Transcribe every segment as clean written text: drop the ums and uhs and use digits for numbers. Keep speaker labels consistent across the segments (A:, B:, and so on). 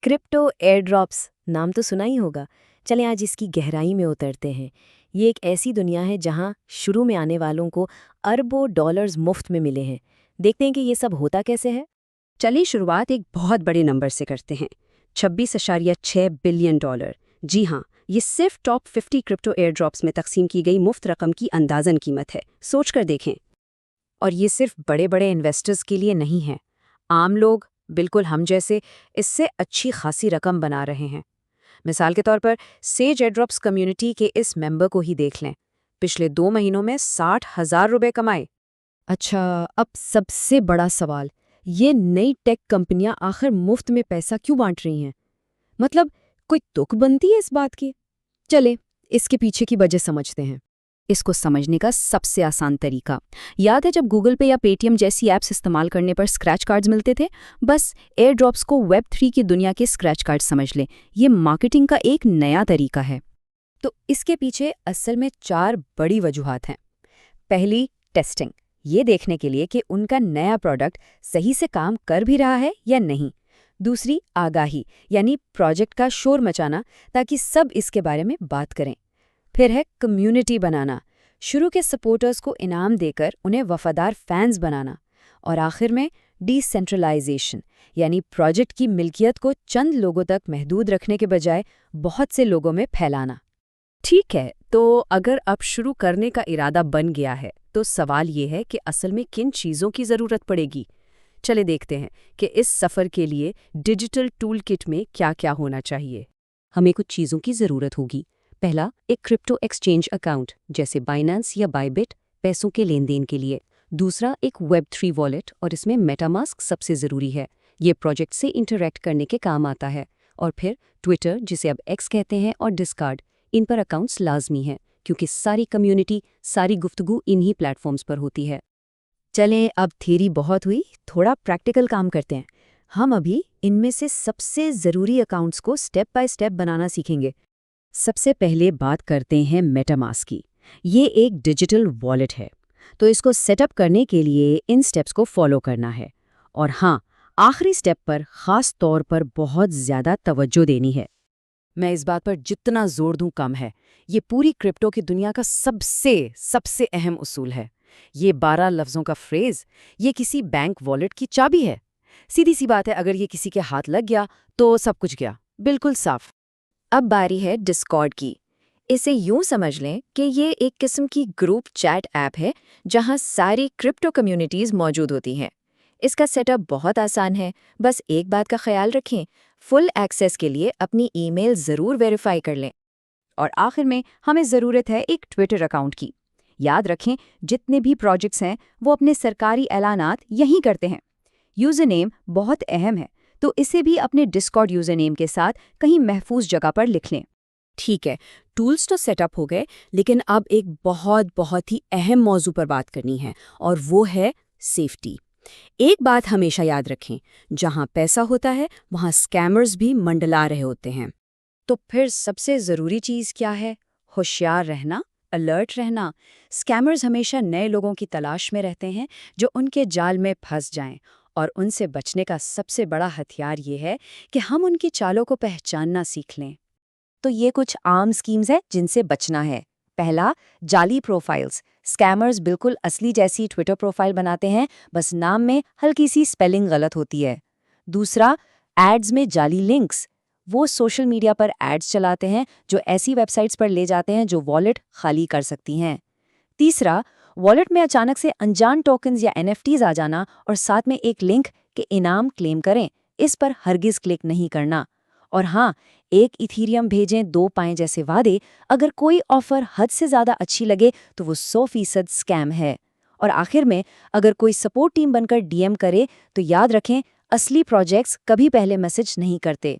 A: Crypto airdrops नाम तो सुना ही होगा। चलें आज इसकी गहराई में उतरते हैं। ये एक ऐसी दुनिया है जहां शुरू में आने वालों को अरबों डॉलर्स मुफ्त में मिले हैं। देखते हैं कि ये सब होता कैसे है।
B: चलिए शुरुआत एक बहुत बड़े नंबर से करते हैं। 26.6 बिलियन डॉलर। जी हाँ, ये सिर्फ टॉप 50 क्रिप्टो एयरड्रॉप्स में तकसीम की गई मुफ्त रकम की अंदाजन कीमत है। सोच कर देखें।
C: और ये सिर्फ बड़े बड़े इन्वेस्टर्स के लिए नहीं है। आम लोग, बिल्कुल हम जैसे, इससे अच्छी खासी रकम बना रहे हैं। मिसाल के तौर पर सेज एयरड्रॉप्स कम्युनिटी के इस मेंबर को ही देख लें। पिछले 2 महीनों में 60,000 रुपए कमाए।
A: अच्छा, अब सबसे बड़ा सवाल, ये नई टेक कंपनियां आखिर मुफ्त में पैसा क्यों बांट रही हैं? मतलब कोई तुक बनती है इस बात की? चले इसके पीछे की वजह समझते हैं।
B: इसको समझने का सबसे आसान तरीका, याद है जब गूगल पे या पेटीएम जैसी ऐप्स इस्तेमाल करने पर स्क्रैच कार्ड्स मिलते थे? बस एयर ड्रॉप्स को वेब 3 की दुनिया के स्क्रैच कार्ड समझ लें। ये मार्केटिंग का एक नया तरीका है।
C: तो इसके पीछे असल में 4 बड़ी वजूहात हैं। पहली, टेस्टिंग, ये देखने के लिए कि उनका नया प्रोडक्ट सही से काम कर भी रहा है या नहीं। दूसरी, आगाही, यानी प्रोजेक्ट का शोर मचाना ताकि सब इसके बारे में बात करें। फिर है कम्युनिटी बनाना, शुरू के सपोर्टर्स को इनाम देकर उन्हें वफादार फैंस बनाना। और आखिर में डिसेंट्रलाइजेशन, यानी प्रोजेक्ट की मिल्कियत को चंद लोगों तक महदूद रखने के बजाय बहुत से लोगों में फैलाना।
B: ठीक है, तो अगर अब शुरू करने का इरादा बन गया है तो सवाल ये है कि असल में किन चीज़ों की ज़रूरत पड़ेगी। चले देखते हैं कि इस सफ़र के लिए डिजिटल टूल किट में क्या क्या होना चाहिए। हमें कुछ चीज़ों की ज़रूरत होगी। पहला, एक क्रिप्टो एक्सचेंज अकाउंट जैसे बाइनेंस या बायबिट, पैसों के लेन देन के लिए। दूसरा, एक वेब 3 वॉलेट, और इसमें मेटामास्क सबसे ज़रूरी है। ये प्रोजेक्ट से इंटरैक्ट करने के काम आता है। और फिर ट्विटर, जिसे अब एक्स कहते हैं, और डिस्कार्ड, इन पर अकाउंट्स लाजमी हैं क्योंकि सारी कम्युनिटी, सारी गुफ्तगू इन्हीं प्लेटफॉर्म्स पर होती है।
C: चलें अब थ्योरी बहुत हुई, थोड़ा प्रैक्टिकल काम करते हैं। हम अभी इनमें से सबसे ज़रूरी अकाउंट्स को स्टेप बाय स्टेप बनाना सीखेंगे।
A: सबसे पहले बात करते हैं मेटामास्क की। ये एक डिजिटल वॉलेट है, तो इसको सेटअप करने के लिए इन स्टेप्स को फॉलो करना है। और हाँ, आखिरी स्टेप पर ख़ास तौर पर बहुत ज़्यादा तवज्जो देनी है।
C: मैं इस बात पर जितना जोर दूं कम है। ये पूरी क्रिप्टो की दुनिया का सबसे सबसे अहम उसूल है। ये 12 लफ्ज़ों का फ्रेज, ये किसी बैंक वॉलेट की चाबी है। सीधी सी बात है, अगर ये किसी के हाथ लग गया तो सब कुछ गया, बिल्कुल साफ। अब बारी है डिस्कॉर्ड की। इसे यूं समझ लें कि ये एक किस्म की ग्रुप चैट ऐप है जहां सारी क्रिप्टो कम्युनिटीज़ मौजूद होती हैं। इसका सेटअप बहुत आसान है। बस एक बात का ख्याल रखें, फुल एक्सेस के लिए अपनी ईमेल ज़रूर वेरीफाई कर लें। और आखिर में हमें ज़रूरत है एक ट्विटर अकाउंट की। याद रखें, जितने भी प्रोजेक्ट्स हैं वो अपने सरकारी ऐलानात यहीं करते हैं। यूज़र नेम बहुत अहम है, तो इसे भी अपने डिस्कॉर्ड यूज़र नेम के साथ कहीं महफूज जगह पर लिख लें।
A: ठीक है, टूल्स तो सेटअप हो गए, लेकिन अब एक बहुत ही अहम मौजू पर बात करनी है, और वो है सेफ्टी। एक बात हमेशा याद रखें, जहां पैसा होता है वहां स्कैमर्स भी मंडला रहे होते हैं।
C: तो फिर सबसे ज़रूरी चीज़ क्या है? होशियार रहना, अलर्ट रहना। स्कैमर्स हमेशा नए लोगों की तलाश में रहते हैं जो उनके जाल में फंस जाएं, और उनसे बचने का सबसे बड़ा हथियार ये है कि हम उनकी चालों को पहचानना सीख लें। तो ये कुछ आम स्कीम्स हैं जिनसे बचना है। पहला, जाली प्रोफाइल्स। स्कैमर्स बिल्कुल असली जैसी ट्विटर प्रोफाइल बनाते हैं, बस नाम में हल्की सी स्पेलिंग गलत होती है। दूसरा, एड्स में जाली लिंक्स। वो सोशल मीडिया पर एड्स चलाते हैं जो ऐसी वेबसाइट्स पर ले जाते हैं जो वॉलेट खाली कर सकती हैं। तीसरा, वॉलेट में अचानक से अनजान टोकन्स या एनएफटीज आ जाना और साथ में एक लिंक के इनाम क्लेम करें, इस पर हरगिज क्लिक नहीं करना। और हाँ, एक इथीरियम भेजें 2 पाएं जैसे वादे, अगर कोई ऑफर हद से ज़्यादा अच्छी लगे तो वो 100% स्कैम है। और आखिर में, अगर कोई सपोर्ट टीम बनकर डीएम करे तो याद रखें, असली प्रोजेक्ट्स कभी पहले मैसेज नहीं करते।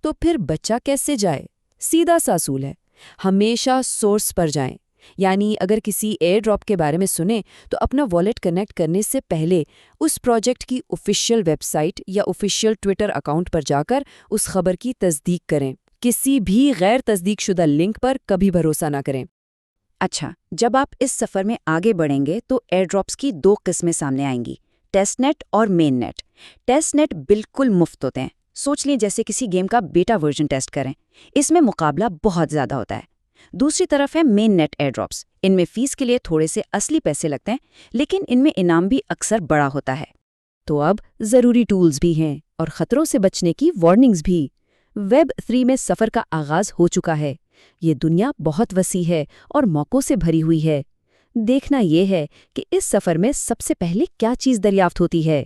A: तो फिर बच्चा कैसे जाए? सीधा सा असूल है, हमेशा सोर्स पर जाएं। यानी अगर किसी एयर ड्रॉप के बारे में सुने तो अपना वॉलेट कनेक्ट करने से पहले उस प्रोजेक्ट की ऑफिशियल वेबसाइट या ऑफिशियल ट्विटर अकाउंट पर जाकर उस खबर की तस्दीक करें। किसी भी गैर तस्दीकशुदा लिंक पर कभी भरोसा ना करें।
C: अच्छा, जब आप इस सफ़र में आगे बढ़ेंगे तो एयर ड्रॉप्स की 2 किस्में सामने आएंगी, टेस्टनेट और मेन नेट। टेस्टनेट बिल्कुल मुफ्त होते हैं, सोच लें जैसे किसी गेम का बेटा वर्जन टेस्ट करें। इसमें मुकाबला बहुत ज़्यादा होता है। दूसरी तरफ है मेन नेट एयरड्रॉप्स। इनमें फीस के लिए थोड़े से असली पैसे लगते हैं, लेकिन इनमें इनाम भी अक्सर बड़ा होता है।
B: तो अब ज़रूरी टूल्स भी हैं और ख़तरों से बचने की वार्निंग्स भी। वेब 3 में सफ़र का आगाज़ हो चुका है। ये दुनिया बहुत वसी है और मौक़ों से भरी हुई है। देखना ये है कि इस सफ़र में सबसे पहले क्या चीज़ दरियाफ्त होती है।